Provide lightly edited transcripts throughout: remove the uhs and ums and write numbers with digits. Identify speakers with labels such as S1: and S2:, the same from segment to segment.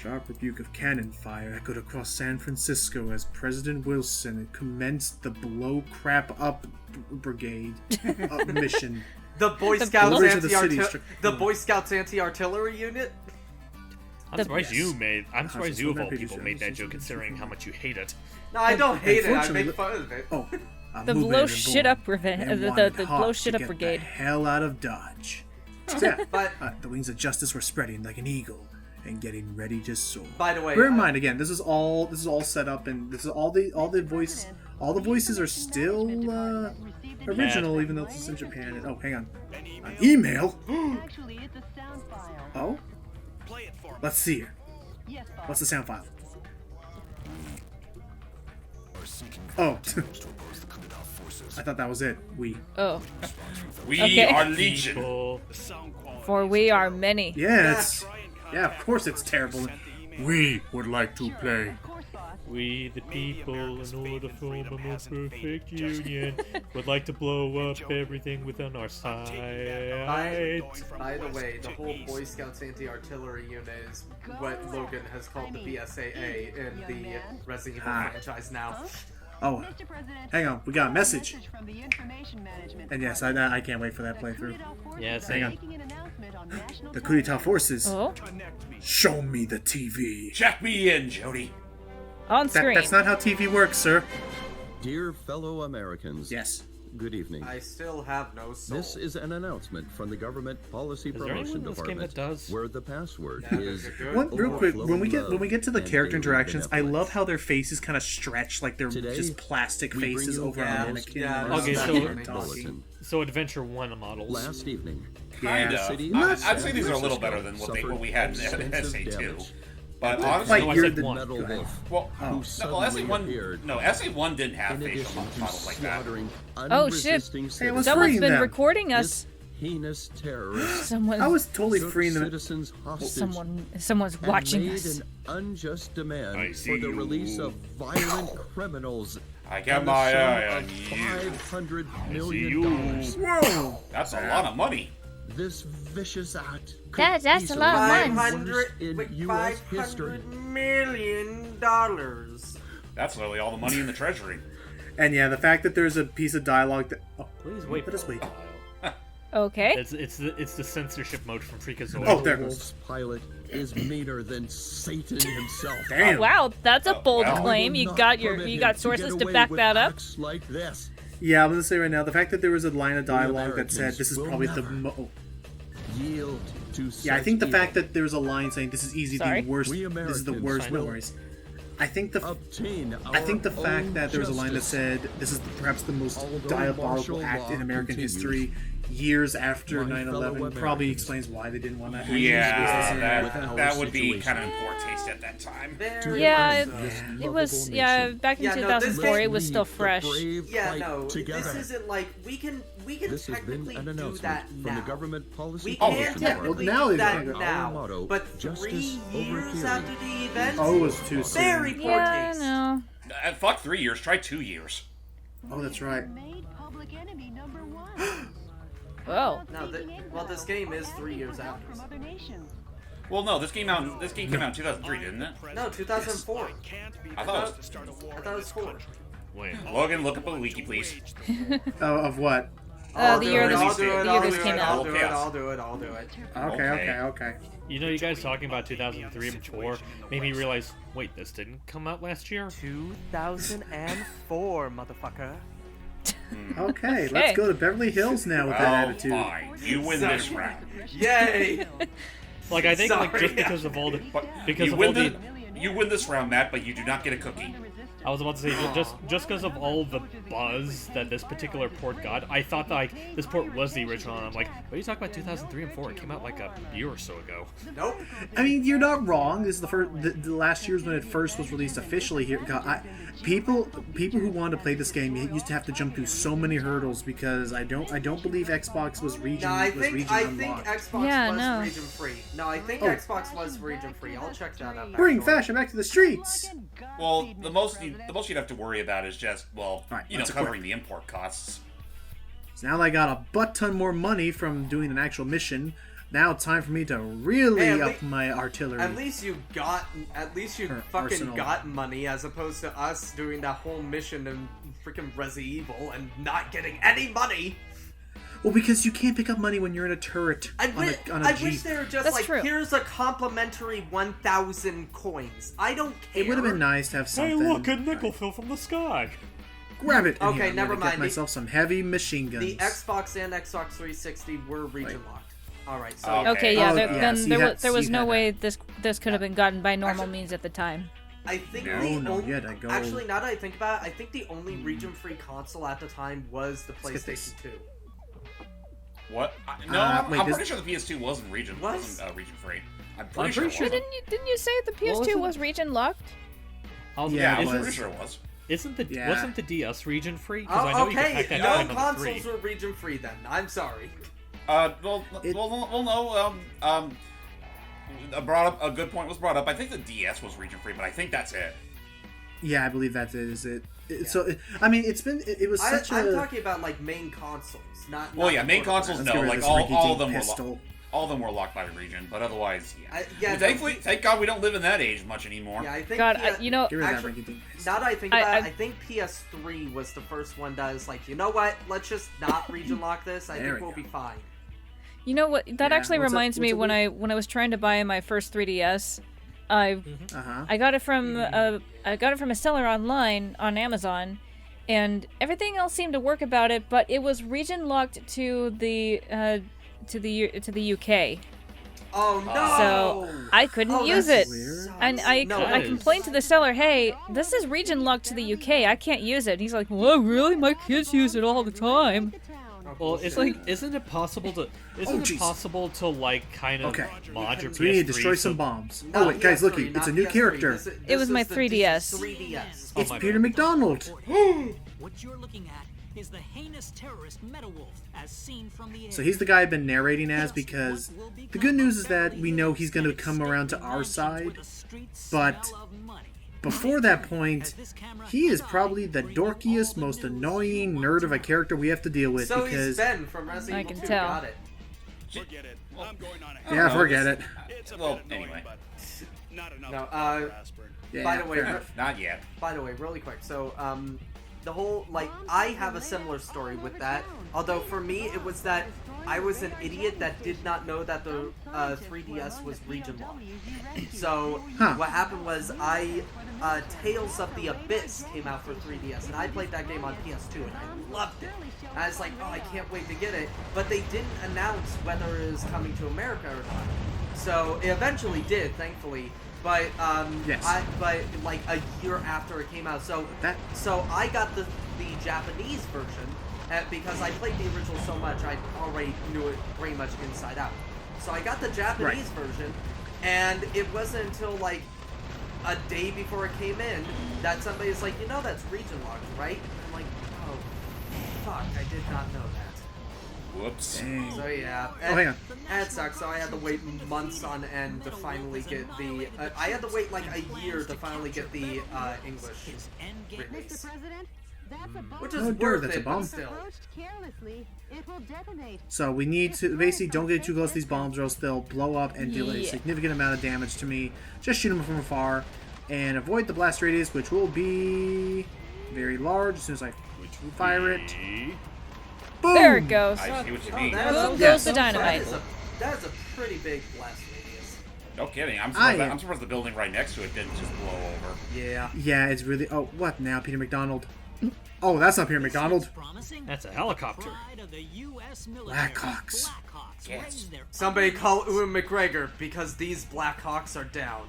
S1: sharp rebuke of cannon fire echoed across San Francisco as President Wilson commenced the Blow Crap Up Brigade mission.
S2: The Boy Scouts
S1: anti-artillery
S2: unit.
S3: I'm surprised you of all people made that joke, considering how much you hate it.
S2: No, I don't hate it. I make fun of it.
S1: Oh,
S4: the blow shit up brigade. The blow shit up brigade.
S1: The hell out of Dodge. So yeah, but the wings of justice were spreading like an eagle and getting ready to soar.
S2: By the way,
S1: bear in mind again, this is all set up, and this is all the voices are still original, even though this is in Japan. And, oh, hang on, an email. Oh, let's see here. What's the sound file? Oh. I thought that was it. We
S4: are
S3: legion.
S4: For we are many.
S1: Yes. Yeah, of course it's terrible. We would like to play.
S3: We, the people, in order to form a more perfect union, would like to blow up everything within our sight.
S2: By the way, the whole Boy Scouts anti-artillery unit is what Logan has called the BSAA in the Resident Evil franchise now.
S1: Oh, hang on, we got a message. And yes, I can't wait for that playthrough.
S3: Yes,
S1: hang on. The coup d'etat forces.
S4: Oh.
S1: Show me the TV.
S5: Check me in, Jody.
S4: On screen.
S1: That's not how TV works, sir.
S6: Dear fellow Americans.
S1: Yes.
S6: Good evening.
S2: I still have no soul.
S6: This is an announcement from the Government Policy Promotion Department, where the password is.
S1: Real quick, when we get to the character interactions, I love how their faces kind of stretch like they're just plastic faces over a mannequin.
S3: Okay, so Adventure 1 models.
S6: Last evening,
S5: I'd say these are a little better than what we had in SA2. But honestly, SA1 didn't have facial models like that.
S4: Oh shit! Someone's been recording us.
S6: Heinous terrorists.
S1: I was totally freeing them.
S4: Someone's watching us.
S6: An unjust demand for the release of violent criminals.
S5: I got my eye on you.
S6: $500 million.
S1: Whoa!
S5: That's a lot of money.
S6: This vicious act.
S4: That's a lot of money.
S2: $500 million.
S5: That's literally all the money in the treasury.
S1: And yeah, the fact that there's a piece of dialogue that. Oh,
S3: please wait.
S1: Let us wait.
S4: Okay.
S3: It's the censorship mode from Freakazoid.
S1: Oh, there goes.
S6: Pilot is meaner than Satan himself.
S1: Damn.
S4: Oh, wow, that's a bold claim. You got sources to back that up.
S6: Like this.
S1: Yeah, I'm gonna say right now, the fact that there was a line of dialogue that said this is probably the
S6: yield to.
S1: Yeah, I think the fact that there's a line saying this is the worst. This is the worst. No worries. I think the fact that there was a line that said this is perhaps the most diabolical act in American history, years after 9/11, probably explains why they didn't want to.
S5: Yeah, that would be kind of in poor taste at that time.
S4: Yeah, it was. Yeah, back in 2004, it was still fresh.
S2: Yeah, no, this isn't like we can technically do that now.
S6: From the Government Policy
S2: we can technically do that now, but 3 years after the event,
S1: it was too soon.
S2: Very poor taste.
S4: No.
S5: Fuck 3 years. Try 2 years.
S1: Oh, that's right.
S4: Whoa.
S2: No, this game is 3 years after.
S5: Well, no, this game came out in 2003, didn't it?
S2: No, 2004.
S5: I thought
S2: it was 4.
S3: Wait.
S5: Logan, look up a wiki, please.
S1: Of what?
S4: The year this came out.
S2: I'll do it.
S1: Okay.
S3: You know, you guys talking about 2003 and 4 made me realize, wait, this didn't come out last year?
S2: 2004, motherfucker.
S1: Okay, let's go to Beverly Hills now with that attitude.
S5: Fine. You win this round.
S2: Yay!
S3: Like, I think just because of all the...
S5: You win this round, Matt, but you do not get a cookie.
S3: I was about to say, just because of all the buzz that this particular port got, I thought that, like, this port was the original, and I'm like, what are you talking about 2003 and 4? It came out like a year or so ago.
S2: Nope.
S1: I mean, you're not wrong. This is the last year's when it first was released officially here. People who wanted to play this game used to have to jump through so many hurdles because I don't believe Xbox was region.
S2: No, I
S1: think
S2: Xbox was region free. No, I think Xbox was region free. I'll check that out.
S1: Bring fashion back to the streets.
S5: Well, the most you'd have to worry about is just covering the import costs.
S1: So now that I got a butt ton more money from doing an actual mission, Now time for me to really up my artillery.
S2: At least you fucking
S1: arsenal.
S2: got money, as opposed to us doing that whole mission in freaking Resi Evil and not getting any money.
S1: Well, because you can't pick up money when you're in a turret on a Jeep.
S2: Wish they were just
S4: That's
S2: like,
S4: true.
S2: here's a complimentary 1,000 coins. I don't care.
S1: It would have been nice to have something.
S3: Hey, look, a nickel fell from the sky.
S1: Grab it.
S2: Okay,
S1: I'm
S2: never
S1: gonna
S2: mind.
S1: Get myself some heavy machine guns.
S2: The Xbox and Xbox 360 were region locked. All right, so
S4: Okay, yeah.
S1: Oh,
S4: There,
S1: yeah,
S4: then
S1: so
S4: there,
S1: you
S4: was
S1: had-
S4: there was
S1: so you
S4: no
S1: had
S4: way this could have been gotten by normal
S2: Actually-
S4: means at the time.
S2: I think
S1: you had to go.
S2: Actually, now that I think about it, I think the only region-free console at the time was the
S1: Let's get this.
S2: PlayStation 2.
S5: What? No,
S1: wait,
S5: I'm
S1: this-
S5: pretty sure the PS2 wasn't region free. I'm pretty
S3: pretty
S5: sure.
S3: sure.
S5: It
S4: Didn't you say the PS2
S3: wasn't-
S4: was region locked?
S1: Yeah, it
S5: I'm
S1: was.
S5: pretty sure it was.
S3: Wasn't the DS region free? Because I know
S2: Oh,
S3: you could
S2: okay,
S3: pack that
S2: no
S3: time on the
S2: consoles
S3: 3.
S2: were region-free then. I'm sorry.
S5: No. A good point was brought up. I think the DS was region free, but I think that's it.
S1: Yeah, I believe that is it. So, I mean, it was such
S2: I'm
S1: a...
S2: talking about like main consoles, not.
S5: Well,
S2: not
S5: yeah, main
S2: portable.
S5: consoles
S1: Let's
S5: no,
S1: get rid of
S5: like
S1: this
S5: all
S1: rinky-dink
S5: of them
S1: pistol.
S5: all of them were locked by the region, but otherwise, yeah.
S2: Yeah,
S5: Thank God we don't live in that age much anymore.
S2: Yeah, I think.
S4: God,
S2: yeah,
S4: you know,
S1: Get rid of that
S2: actually,
S1: rinky-dink pistol.
S2: now that I think about it,
S4: I-
S2: I think PS3 was the first one that was like, you know what? Let's just not region lock this. I
S1: There
S2: think
S1: we
S2: we'll
S1: go.
S2: be fine.
S4: you know what? That
S1: Yeah,
S4: actually
S1: what's up-
S4: reminds me
S1: what's up,
S4: when I was trying to buy my first 3DS, I
S1: Uh-huh.
S4: I got it from a seller online on Amazon, and everything else seemed to work about it, but it was region locked to the UK,
S2: Oh no!
S4: so I couldn't use
S2: that
S4: it.
S1: weird.
S2: sucks.
S4: And I
S2: No,
S3: that
S4: I
S3: is-
S4: complained to the seller, hey, this is region locked to the UK. I can't use it. He's like, well, really? My kids use it all the time.
S3: Well, isn't it possible to
S1: jeez.
S3: like kind of
S1: Okay.
S3: mod your
S1: So we need to
S3: PS3
S1: destroy
S3: so-
S1: some bombs.
S2: Not
S1: Oh, wait, guys,
S2: PS3,
S1: looky.
S2: not
S1: It's a new
S2: PS3.
S1: character.
S4: It was
S2: is
S4: my
S2: the
S4: 3DS.
S2: 3DS.
S1: It's
S3: my
S1: Peter
S3: bad.
S1: McDonald.
S7: What you're looking at is the heinous terrorist Metawolf, as seen from the air.
S1: So he's the guy I've been narrating as, because the good news is that we know he's going to come around to our side, but before that point, he is probably the dorkiest, most annoying nerd of a character we have to deal with,
S2: So he's
S1: because...
S2: Ben from Resident
S4: I
S2: Evil
S4: can
S2: 2.
S4: tell.
S2: Got it.
S8: Forget it. I'm going on ahead.
S1: Yeah, forget it.
S8: It's a
S5: Well,
S8: bit annoying,
S5: anyway.
S8: but not enough
S2: No,
S8: to kill aspirin.
S1: Yeah,
S2: By the way,
S1: fair enough.
S5: Not yet.
S2: By the way, really quick. So, the whole I have a similar story with that. Although for me, it was that I was an idiot that did not know that the 3DS was region locked. So
S1: Huh.
S2: what happened was Tales of the Abyss came out for 3DS, and I played that game on PS2, and I loved it. I was like, oh, I can't wait to get it. But they didn't announce whether it was coming to America or not. So it eventually did, thankfully. But
S1: Yes.
S2: but like a year after it came out, so I got the Japanese version because I played the original so much I already knew it pretty much inside out. So I got the Japanese version, and it wasn't until like a day before it came in that somebody's like, you know, that's region locked, right? I'm like, oh fuck, I did not know that.
S5: Whoops.
S1: Dang.
S2: So yeah,
S1: Oh, hang on.
S2: and it sucks. So I had to wait months on end to finally get the. I had to wait like a year to finally get the English release, which is
S1: Oh, dude,
S2: worth
S1: that's a
S2: it,
S1: bomb.
S2: but still.
S1: So we need to basically don't get too close to these bombs, or else they'll blow up and deal a
S4: Yeah.
S1: significant amount of damage to me. Just shoot them from afar, and avoid the blast radius, which will be very large as soon as I fire it. Boom!
S4: There it goes.
S5: I see what you
S2: Oh,
S5: mean.
S2: that is
S4: Boom
S2: a-
S4: goes the
S2: that
S4: dynamite.
S2: is a pretty big blast radius.
S5: No kidding. I'm
S1: I-
S5: surprised the building right next to it didn't just blow over.
S2: Yeah.
S1: Yeah, it's really. Oh, what now, Peter McDonald? Oh, that's not Peter McDonald.
S3: That's a helicopter.
S1: Blackhawks.
S5: Yes.
S2: Somebody call Ewan McGregor because these Blackhawks are down.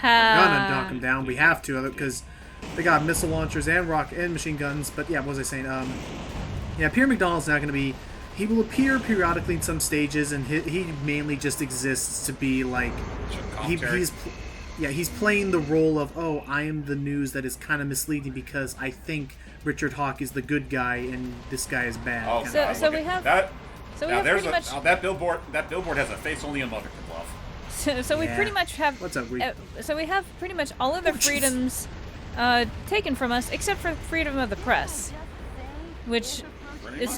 S1: Gonna knock them down. We have to, because they got missile launchers and rocket and machine guns. But yeah, what was I saying? Yeah, Peter McDonald's not gonna be. He will appear periodically in some stages, and he mainly just exists to be like he's playing the role of, oh, I am the news that is kind of misleading because I think Richard Hawke is the good guy and this guy is bad.
S5: Oh,
S1: kinda
S4: So-
S1: thing.
S4: so we
S5: okay.
S4: have-
S5: that.
S4: So we
S5: Now
S4: have
S5: there's
S4: pretty much.
S5: that billboard. That billboard has a face only a mother can love.
S4: So we
S1: Yeah.
S4: pretty much have.
S1: What's up, Reed?
S4: So we have pretty much all of the
S1: jeez.
S4: freedoms taken from us, except for freedom of the press, which is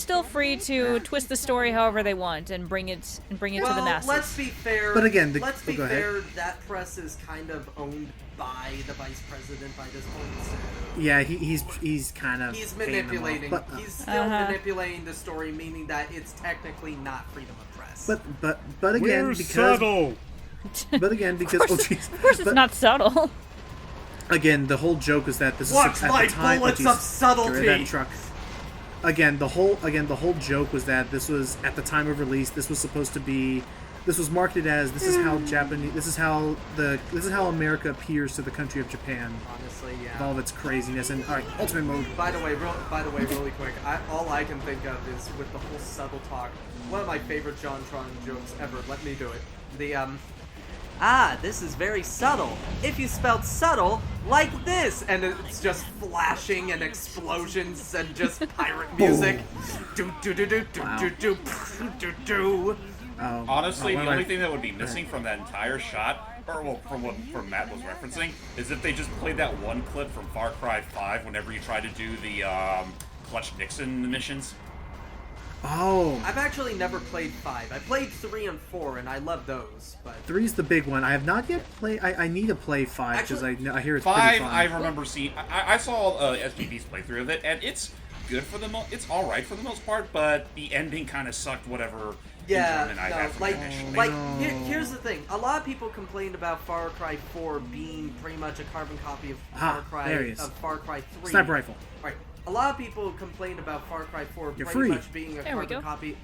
S4: still free to twist the story however they want and bring it to the masses.
S2: Let's be fair.
S1: But again,
S2: that press is kind of owned by the vice president by this point. So
S1: yeah, he's kind of
S2: manipulating. He's still manipulating the story, meaning that it's technically not freedom of press.
S1: But again,
S3: We're
S1: because
S3: subtle.
S1: But again, because
S4: of course it's not subtle.
S1: Again, the whole joke is that this is
S2: Watch
S1: at
S2: my
S1: the time.
S2: bullets of subtlety.
S1: That truck. Again, the whole joke was that this was at the time of release. This was supposed to be. This was marketed as this is how America appears to the country of Japan.
S2: Honestly, yeah.
S1: With all of its craziness and all right, ultimate mode.
S2: By the way, really quick, all I can think of is with the whole subtle talk. One of my favorite JonTron jokes ever. Let me do it. This is very subtle. If you spelled subtle like this, and it's just flashing and explosions and just pirate music. Do do do do do do do do do.
S5: Honestly, the only thing that would be missing from that entire shot, or from what Matt was referencing, is if they just played that one clip from Far Cry 5 whenever you try to do the Clutch Nixon missions.
S1: Oh.
S2: I've actually never played 5. I played 3 and 4, and I love those. But
S1: 3's the big one. I have not yet played. I need to play 5 because I hear it's
S5: 5,
S1: pretty fun.
S5: I remember seeing. I saw SGB's playthrough of it, and it's good for the it's all right for the most part, but the ending kind of sucked. Whatever.
S2: Here's the thing. A lot of people complained about Far Cry 4 being pretty much a carbon copy of Far Cry 3.
S1: Sniper rifle.
S2: Right. A lot of people complained about Far Cry 4 pretty much being a carbon copy.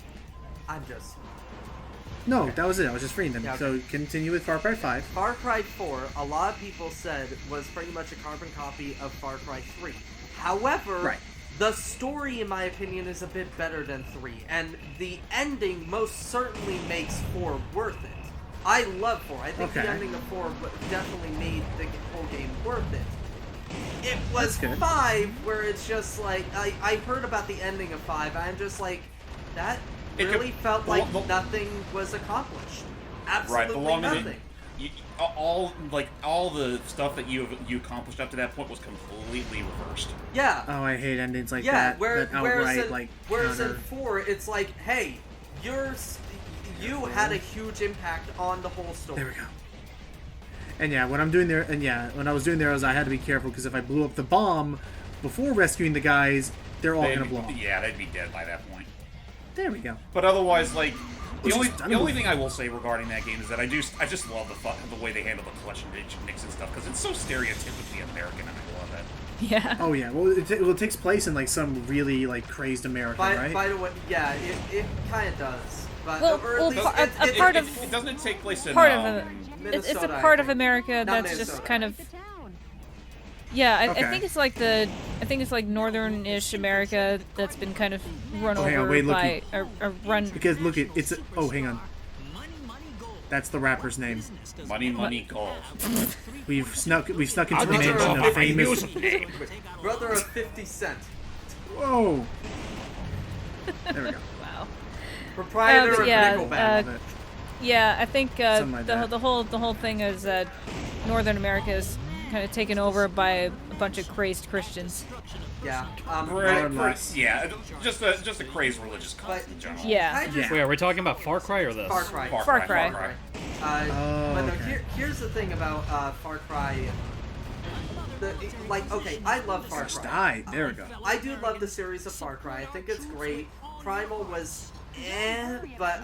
S1: No, that was it. I was just freeing them. Yeah, okay. So continue with Far Cry 5.
S2: Far Cry 4, a lot of people said, was pretty much a carbon copy of Far Cry 3. However, the story, in my opinion, is a bit better than 3, and the ending most certainly makes 4 worth it. I love 4. I think the ending of 4 definitely made the whole game worth it. It was 5 where it's just like, I heard about the ending of 5, I'm just like, that really felt like nothing was accomplished. Absolutely nothing.
S5: All the stuff that you accomplished up to that point was completely reversed.
S2: Yeah.
S1: Oh, I hate endings like that.
S2: Whereas in 4, it's like, hey, you had a huge impact on the whole story.
S1: There we go. And yeah, when I was doing there, I had to be careful because if I blew up the bomb before rescuing the guys, they're all gonna blow up.
S5: Yeah, they'd be dead by that point.
S1: There we go.
S5: But otherwise, like, the only thing I will say regarding that game is that I just love the way they handle the Clutch Nixon stuff because it's so stereotypically American, and I love it.
S4: Yeah.
S1: Oh yeah. Well, it takes place in like some really like crazed America, right?
S2: By the way, yeah, it kind of does. But
S5: doesn't it take place in
S2: Minnesota,
S4: it's a part of America that's just kind of. Yeah, I think it's like northern-ish America that's been kind of run over by run.
S1: Because look, hang on. That's the rapper's name.
S5: Money Gold.
S1: We've snuck into the mansion of famous.
S2: Brother of 50 Cent.
S1: Whoa. There we go.
S2: Wow. Proprietor of Nickelback.
S4: Yeah, I think the whole thing is that Northern America is kind of taken over by a bunch of crazed Christians.
S2: Yeah.
S5: Just a crazed religious cult in general.
S4: Yeah.
S3: Wait, are we talking about Far Cry or this?
S2: Far Cry. But no, here's the thing about Far Cry. I love Far Cry.
S1: There we go.
S2: I do love the series of Far Cry. I think it's great. Primal was but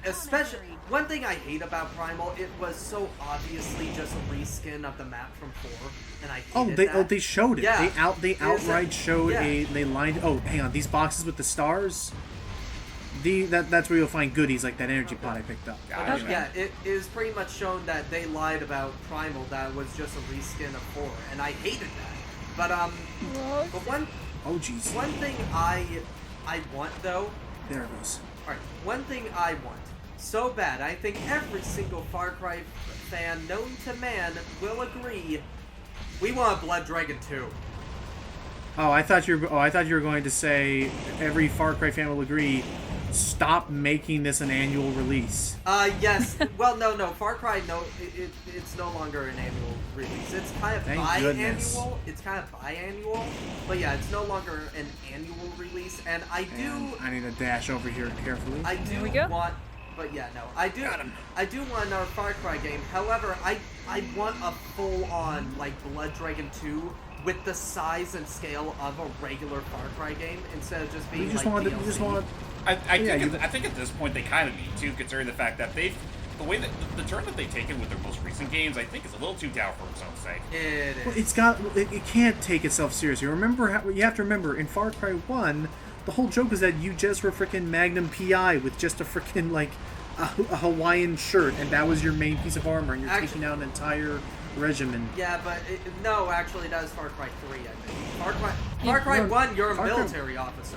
S2: especially one thing I hate about Primal, it was so obviously just a reskin of the map from 4, and I hated that.
S1: They showed it.
S2: Yeah.
S1: They outright showed they lined. Oh, hang on, these boxes with the stars. That's where you'll find goodies like that energy pot I picked up.
S2: Yeah, it is pretty much shown that they lied about Primal. That was just a reskin of 4, and I hated that. But
S1: Oh jeez.
S2: One thing I want though.
S1: There it goes.
S2: Alright, one thing I want so bad, I think every single Far Cry fan known to man will agree, we want Blood Dragon 2.
S1: Oh, I thought you were going to say every Far Cry fan will agree stop making this an annual release.
S2: Yes. Well, no. Far Cry, no, it's no longer an annual release. It's kind of biannual. It's kind of biannual, but yeah, it's no longer an annual release. And I need
S1: to dash over here carefully.
S2: I do want, but yeah, no, I do want another Far Cry game. However, I want a full-on like Blood Dragon 2 with the size and scale of a regular Far Cry game instead of just being DLC.
S5: I think at this point they kind of need to, considering the fact that the way that the turn that they've taken with their most recent games, I think is a little too down for its own sake.
S2: It is.
S1: Well, it can't take itself seriously. You have to remember in Far Cry 1, the whole joke is that you just were freaking Magnum PI with just a freaking like a Hawaiian shirt, and that was your main piece of armor, and you're taking out an entire regiment.
S2: Yeah, but no, actually, that was Far Cry 3, I think. Far Cry 1, you're a military officer.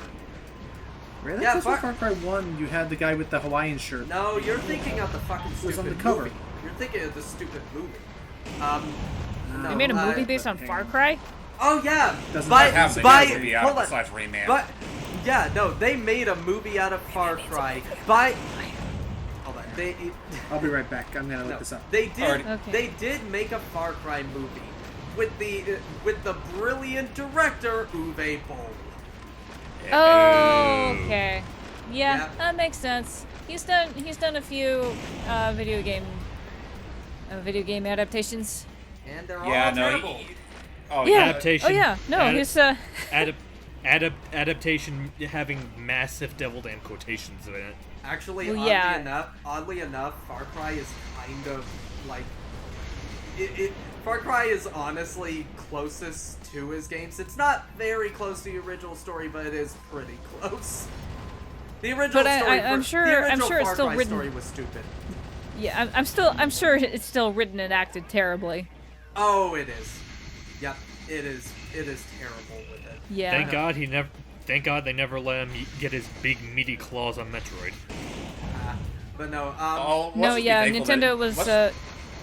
S1: Really? Yeah, Far Cry 1, you had the guy with the Hawaiian shirt.
S2: No, you're thinking of the fucking stupid
S1: on the cover.
S2: movie. You're thinking of the stupid movie.
S4: They made a movie based on Far Cry?
S2: Oh, yeah. But, yeah, no, they made a movie out of Far Cry Hold on.
S1: I'll be right back. I'm gonna look this up.
S2: They did make a Far Cry movie with the brilliant director Uwe Boll.
S4: Oh, okay. Yeah, that makes sense. He's done a few video game adaptations.
S2: And they're all terrible.
S3: Adaptation.
S4: Oh yeah, no, his
S3: adaptation having massive deviled end quotations in it.
S2: Actually, oddly enough, Far Cry is kind of like Far Cry is honestly closest to his games. It's not very close to the original story, but it is pretty close. The original
S4: I'm sure it's still written.
S2: Story was stupid.
S4: Yeah, I'm sure it's still written and acted terribly.
S2: Oh, it is. Yep, it is terrible with it.
S4: Yeah.
S3: Thank God they never let him get his big meaty claws on Metroid.
S2: But no.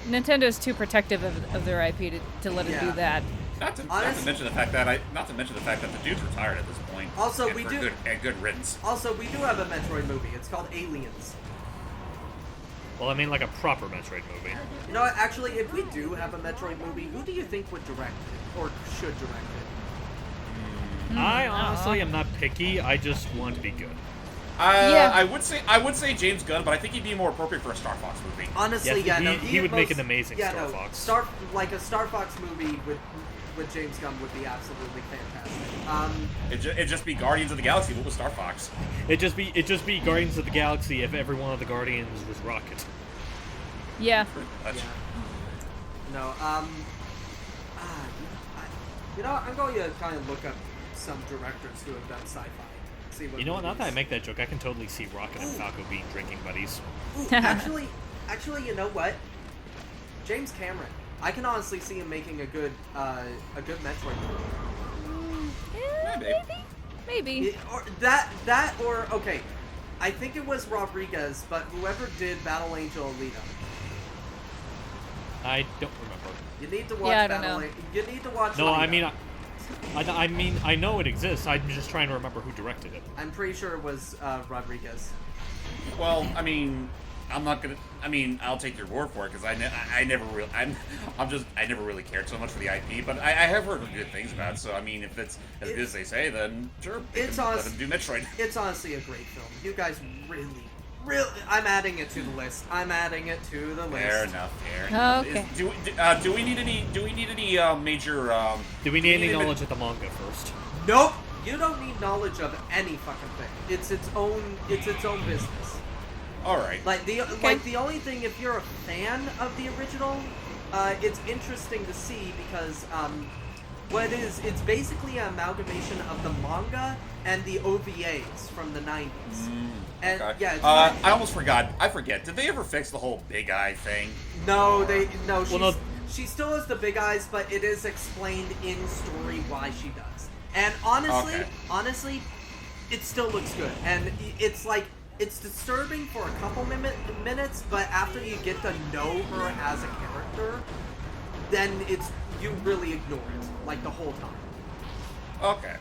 S4: Nintendo's too protective of their IP to let it do that.
S5: Not to mention the fact that the dude's retired at this point.
S2: Also,
S5: good riddance.
S2: Also, we do have a Metroid movie. It's called Aliens.
S3: Well, I mean, like a proper Metroid movie.
S2: You know what? Actually, if we do have a Metroid movie, who do you think would direct it or should direct it?
S3: I honestly am not picky. I just want to be good.
S5: I would say James Gunn, but I think he'd be more appropriate for a Star Fox movie.
S2: Honestly,
S3: he would make an amazing Star Fox.
S2: A Star Fox movie with James Gunn would be absolutely fantastic.
S5: It'd just be Guardians of the Galaxy, but with Star Fox.
S3: It'd just be Guardians of the Galaxy if every one of the Guardians was Rocket.
S4: Yeah.
S2: No. I'm going to kind of look up some directors who have done sci-fi.
S3: You know what? Now that I make that joke, I can totally see Rocket and Falco being drinking buddies.
S2: Ooh, actually, you know what? James Cameron. I can honestly see him making a good Metroid movie.
S4: Maybe.
S2: Okay. I think it was Rodriguez, but whoever did Battle Angel Alita.
S3: I don't remember.
S2: You need to watch Battle Angel. You need to watch.
S3: No,
S2: Alita.
S3: I know it exists. I'm just trying to remember who directed it.
S2: I'm pretty sure it was Rodriguez.
S5: Well, I mean, I'll take your word for it because I never really cared so much for the IP, but I have heard good things about it. So I mean, if it's as good as they say, then sure, let them do Metroid.
S2: It's honestly a great film. You guys really. I'm adding it to the list. Fair enough.
S4: Okay.
S5: Do we need any major?
S3: Do we need any knowledge of the manga first?
S2: Nope. You don't need knowledge of any fucking thing. It's its own business.
S5: All right.
S2: Like the only thing, if you're a fan of the original, it's interesting to see because it's basically an amalgamation of the manga and the OVAs from the 90s. And
S5: okay.
S2: yeah,
S5: I almost forgot. I forget. Did they ever fix the whole big eye thing?
S2: No, she still has the big eyes, but it is explained in story why she does. And honestly, it still looks good. And it's disturbing for a couple minutes, but after you get to know her as a character, then you really ignore it, like the whole time.
S5: Okay.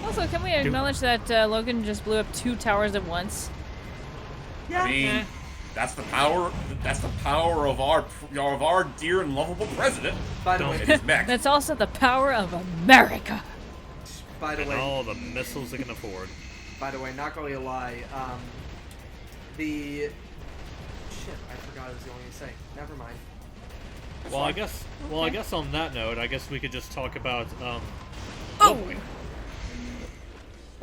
S4: Also, can we acknowledge that Logan just blew up 2 towers at once?
S2: Yeah.
S5: I mean, that's the power. That's the power of our dear and lovable president.
S2: By the way,
S5: and his mech.
S4: That's also the power of America.
S2: By the
S3: and
S2: way,
S3: all the missiles they can afford.
S2: By the way, not going to lie, the shit, I forgot I was going to say. Never mind.
S3: Well, I guess on that note, I guess we could just talk about Oh,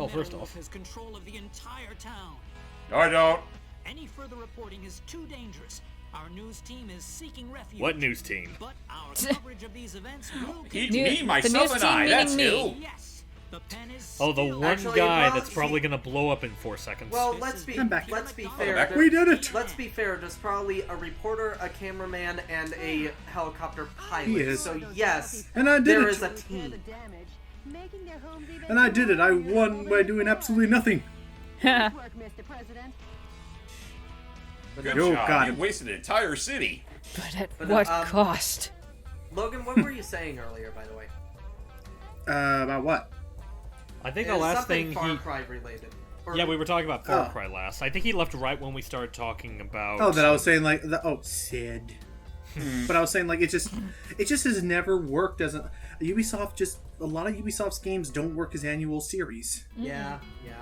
S3: first off,
S7: has control of the entire town.
S5: No, I don't.
S7: Any further reporting is too dangerous. Our news team is seeking refuge.
S3: What news team?
S7: But our coverage of these events will
S5: Me, myself, and I. That's who.
S7: Yes. The pen is
S3: Oh, the one guy that's probably gonna blow up in 4 seconds.
S2: Well, let's be fair.
S1: We did it.
S2: Let's be fair. There's probably a reporter, a cameraman, and a helicopter pilot.
S1: He is.
S2: So yes,
S1: and I did
S2: there
S1: it.
S2: is a team.
S1: And I did it. I won by doing absolutely nothing.
S2: But
S5: Good
S1: Oh,
S5: job.
S1: God.
S5: You wasted an entire city.
S4: But at
S2: But,
S4: what cost?
S2: Logan, what were you saying earlier, by the way?
S1: About what?
S3: I think the last thing
S2: Far Cry related. Or
S3: Yeah, we were talking about Far Cry last. I think he left right when we started talking about...
S1: Oh, that I was saying like, Sid. But I was saying like, it just has never worked as a lot of Ubisoft's games don't work as annual series.
S2: Yeah.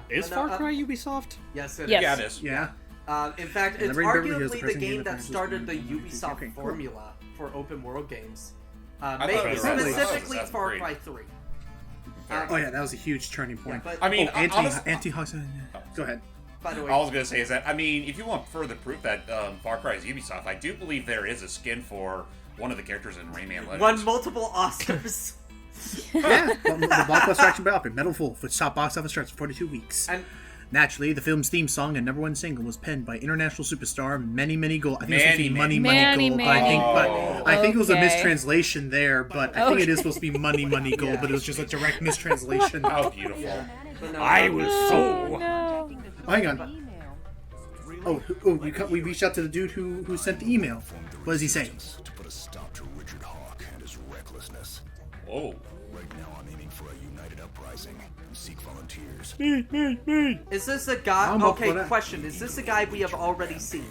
S3: Is Far Cry Ubisoft?
S2: Yes, it
S4: Yes.
S2: is.
S5: Yeah, it is.
S1: Yeah.
S2: In fact, it's
S1: Beverly Hills,
S2: arguably
S1: the
S2: the
S1: person
S2: game
S1: game
S2: that
S1: that
S2: started the
S1: franchise
S2: Ubisoft
S1: okay, cool.
S2: formula for open world games.
S5: thought it was
S2: Specifically
S5: Assassin's
S2: Far
S5: Creed.
S2: Cry 3.
S1: Oh yeah, that was a huge turning point.
S2: Yeah, but,
S5: I mean,
S1: anti Go ahead.
S2: by the way,
S5: all I was gonna say is that, I mean, if you want further proof that Far Cry is Ubisoft, I do believe there is a skin for one of the characters in Rayman Legends.
S2: won multiple Oscars.
S1: Yeah, the blockbuster action biography, Metal Wolf, which top box office charts for 42 weeks.
S2: And
S1: Naturally, the film's theme song and #1 single was penned by international superstar Many Gold. I think it's supposed to be
S5: Many
S1: Money Gold. I think it was a
S4: Okay.
S1: mistranslation there, but I think it is supposed to be Money Gold, but it was just a direct mistranslation.
S5: How beautiful.
S2: but no,
S3: I was so...
S4: No.
S1: Oh, hang on. We reached out to the dude who sent the email. What does he say?
S9: To put a stop to Richard Hawk and his recklessness.
S5: Whoa.
S9: Right now, I'm aiming for a united uprising. Seek volunteers.
S2: Is this a guy?
S1: I'm up
S2: Okay,
S1: for that.
S2: question. Is this a guy we have already seen?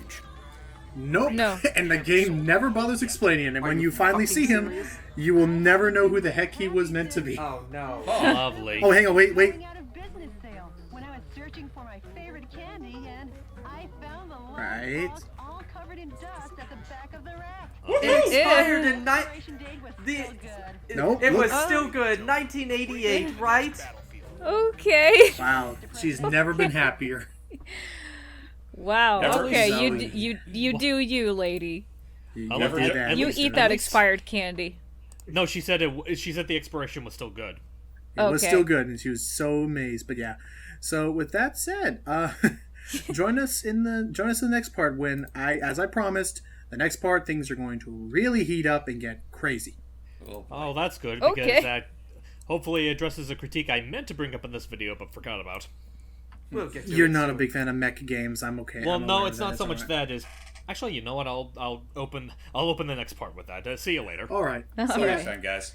S1: Nope.
S4: No.
S1: And the game never bothers explaining it. And when
S2: you
S1: you finally
S2: fucking
S1: see him,
S2: serious?
S1: you will never know who the heck he was meant to be.
S2: Oh no.
S3: Lovely.
S1: Oh, hang on, wait.
S10: Out of business sale when I was searching for my favorite candy, and I found the
S1: Right.
S10: box all covered in dust at the back of the rack.
S2: It expired in
S10: Expiration date was
S2: The-
S10: so good.
S1: Nope.
S2: It was
S1: look.
S2: still good. 1988, right?
S4: Okay.
S1: Wow, she's never been happier.
S4: Wow.
S5: Never
S4: Okay,
S1: is
S4: you do you, lady.
S1: You
S3: I'll
S1: never
S3: let
S1: did
S3: you-
S1: that.
S4: You
S1: At
S4: eat
S1: least
S4: that
S1: it
S4: expired candy.
S3: No, she said she said the expiration was still good.
S1: was
S4: Okay.
S1: still good, and she was so amazed. But yeah. So with that said, join us in the next part when as I promised, the next part things are going to really heat up and get crazy.
S3: Oh, that's good, because
S4: Okay.
S3: that hopefully addresses a critique I meant to bring up in this video but forgot about.
S2: We'll get to
S1: You're
S2: it
S1: not a
S2: soon.
S1: big fan of mech games. I'm okay.
S3: Well,
S1: I'm
S3: no,
S1: aware
S3: it's
S1: of
S3: not so
S1: It's
S3: much
S1: alright.
S3: that is. Actually, you know what? I'll open the next part with that. See you later.
S1: All right.
S5: See you next time, guys.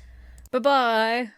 S4: Bye-bye.